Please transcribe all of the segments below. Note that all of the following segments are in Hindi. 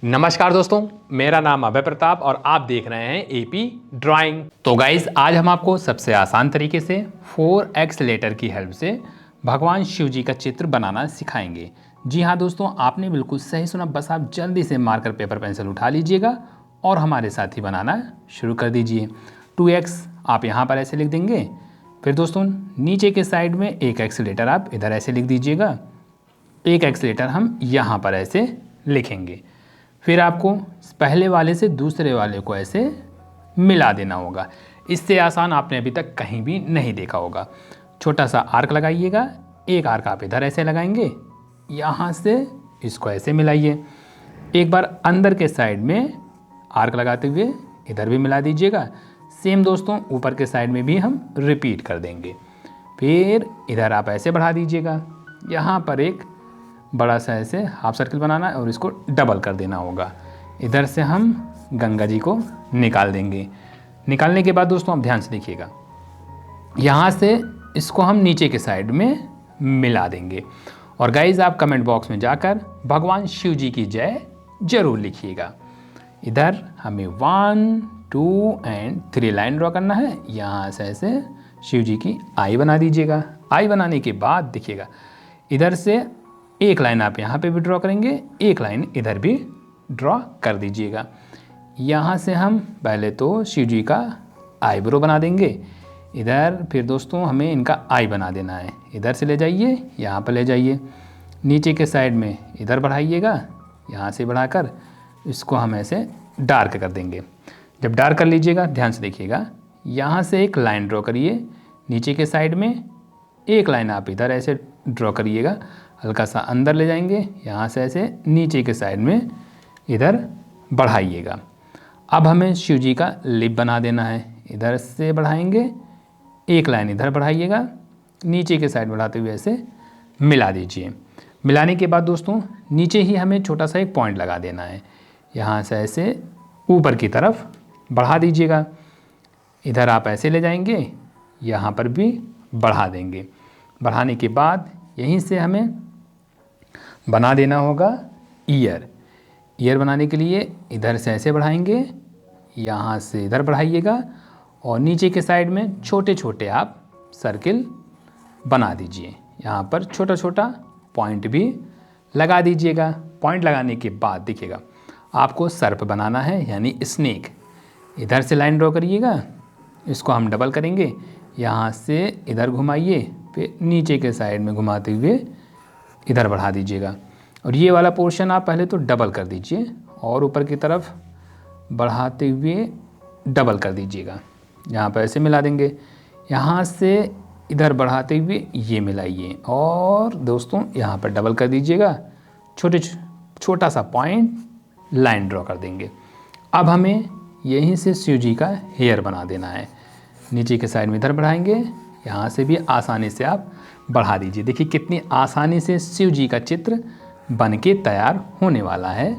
नमस्कार दोस्तों, मेरा नाम अभय प्रताप और आप देख रहे हैं एपी ड्राइंग। तो गाइज आज हम आपको सबसे आसान तरीके से 4x लेटर की हेल्प से भगवान शिव जी का चित्र बनाना सिखाएंगे। जी हाँ दोस्तों, आपने बिल्कुल सही सुना। बस आप जल्दी से मार्कर पेपर पेंसिल उठा लीजिएगा और हमारे साथ ही बनाना शुरू कर दीजिए। 2x आप यहाँ पर ऐसे लिख देंगे। फिर दोस्तों नीचे के साइड में एक x लेटर आप इधर ऐसे लिख दीजिएगा। एक x लेटर हम यहाँ पर ऐसे लिखेंगे। फिर आपको पहले वाले से दूसरे वाले को ऐसे मिला देना होगा। इससे आसान आपने अभी तक कहीं भी नहीं देखा होगा। छोटा सा आर्क लगाइएगा। एक आर्क आप इधर ऐसे लगाएंगे, यहाँ से इसको ऐसे मिलाइए। एक बार अंदर के साइड में आर्क लगाते हुए इधर भी मिला दीजिएगा। सेम दोस्तों ऊपर के साइड में भी हम रिपीट कर देंगे। फिर इधर आप ऐसे बढ़ा दीजिएगा। यहाँ पर एक बड़ा सा ऐसे हाफ सर्कल बनाना है और इसको डबल कर देना होगा। इधर से हम गंगा जी को निकाल देंगे। निकालने के बाद दोस्तों आप ध्यान से देखिएगा, यहाँ से इसको हम नीचे के साइड में मिला देंगे। और गाइज आप कमेंट बॉक्स में जाकर भगवान शिव जी की जय जरूर लिखिएगा। इधर हमें 1 2 एंड 3 लाइन ड्रॉ करना है। यहाँ से ऐसे शिव जी की आई बना दीजिएगा। आई बनाने के बाद देखिएगा, इधर से एक लाइन आप यहाँ पे भी ड्रॉ करेंगे, एक लाइन इधर भी ड्रॉ कर दीजिएगा। यहाँ से हम पहले तो शिव जी का आईब्रो बना देंगे इधर। फिर दोस्तों हमें इनका आई बना देना है। इधर से ले जाइए, यहाँ पर ले जाइए, नीचे के साइड में इधर बढ़ाइएगा। यहाँ से बढ़ाकर इसको हम ऐसे डार्क कर देंगे। जब डार्क कर लीजिएगा ध्यान से देखिएगा, यहाँ से एक लाइन ड्रॉ करिए। नीचे के साइड में एक लाइन आप इधर ऐसे ड्रॉ करिएगा, हल्का सा अंदर ले जाएंगे। यहाँ से ऐसे नीचे के साइड में इधर बढ़ाइएगा। अब हमें शिव जी का लिप बना देना है। इधर से बढ़ाएंगे, एक लाइन इधर बढ़ाइएगा, नीचे के साइड बढ़ाते हुए ऐसे मिला दीजिए। मिलाने के बाद दोस्तों नीचे ही हमें छोटा सा एक पॉइंट लगा देना है। यहाँ से ऐसे ऊपर की तरफ बढ़ा दीजिएगा। इधर आप ऐसे ले जाएंगे, यहाँ पर भी बढ़ा देंगे। बढ़ाने के बाद यहीं से हमें बना देना होगा ईयर। ईयर बनाने के लिए इधर से ऐसे बढ़ाएंगे, यहाँ से इधर बढ़ाइएगा और नीचे के साइड में छोटे छोटे आप सर्किल बना दीजिए। यहाँ पर छोटा छोटा पॉइंट भी लगा दीजिएगा। पॉइंट लगाने के बाद देखिएगा, आपको सर्प बनाना है यानी स्नेक। इधर से लाइन ड्रॉ करिएगा, इसको हम डबल करेंगे। यहाँ से इधर घुमाइए, फिर नीचे के साइड में घुमाते हुए इधर बढ़ा दीजिएगा। और ये वाला पोर्शन आप पहले तो डबल कर दीजिए और ऊपर की तरफ बढ़ाते हुए डबल कर दीजिएगा। यहाँ पर ऐसे मिला देंगे। यहाँ से इधर बढ़ाते हुए ये मिलाइए और दोस्तों यहाँ पर डबल कर दीजिएगा। छोटा सा पॉइंट लाइन ड्रॉ कर देंगे। अब हमें यहीं से शिव जी का हेयर बना देना है। नीचे के साइड में इधर बढ़ाएंगे, यहाँ से भी आसानी से आप बढ़ा दीजिए। देखिए कितनी आसानी से शिव जी का चित्र बन के तैयार होने वाला है।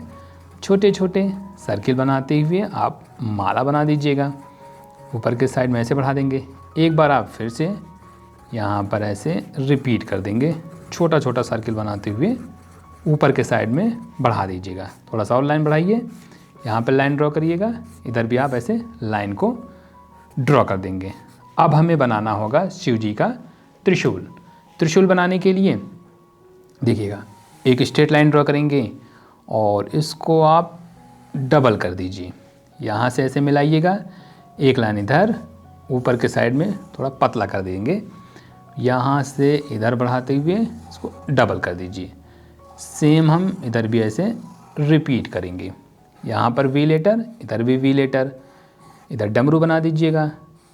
छोटे छोटे सर्किल बनाते हुए आप माला बना दीजिएगा। ऊपर के साइड में ऐसे बढ़ा देंगे। एक बार आप फिर से यहाँ पर ऐसे रिपीट कर देंगे। छोटा छोटा सर्किल बनाते हुए ऊपर के साइड में बढ़ा दीजिएगा। थोड़ा सा और लाइन बढ़ाइए, यहाँ पर लाइन ड्रॉ करिएगा। इधर भी आप ऐसे लाइन को ड्रॉ कर देंगे। अब हमें बनाना होगा शिव जी का त्रिशूल। त्रिशूल बनाने के लिए देखिएगा, एक स्ट्रेट लाइन ड्रॉ करेंगे और इसको आप डबल कर दीजिए। यहाँ से ऐसे मिलाइएगा, एक लाइन इधर ऊपर के साइड में थोड़ा पतला कर देंगे। यहाँ से इधर बढ़ाते हुए इसको डबल कर दीजिए। सेम हम इधर भी ऐसे रिपीट करेंगे। यहाँ पर वी लेटर, इधर भी वी लेटर। इधर डमरू बना दीजिएगा।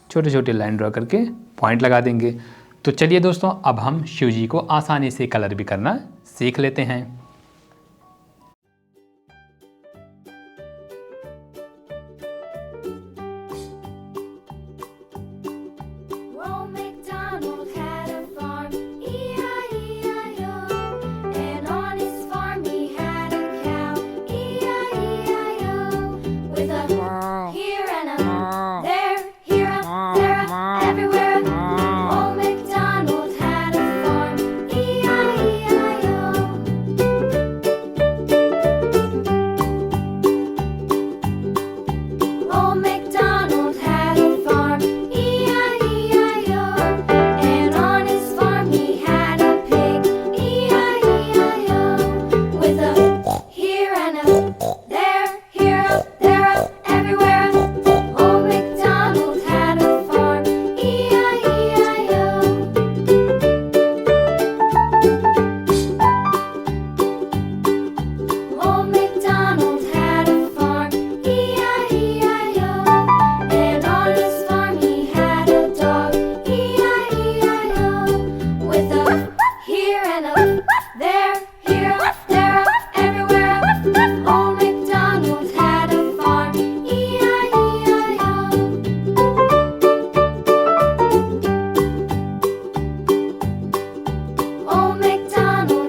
छोटे छोटे लाइन ड्रॉ करके पॉइंट लगा देंगे। तो चलिए दोस्तों, अब हम शिव जी को आसानी से कलर भी करना सीख लेते हैं।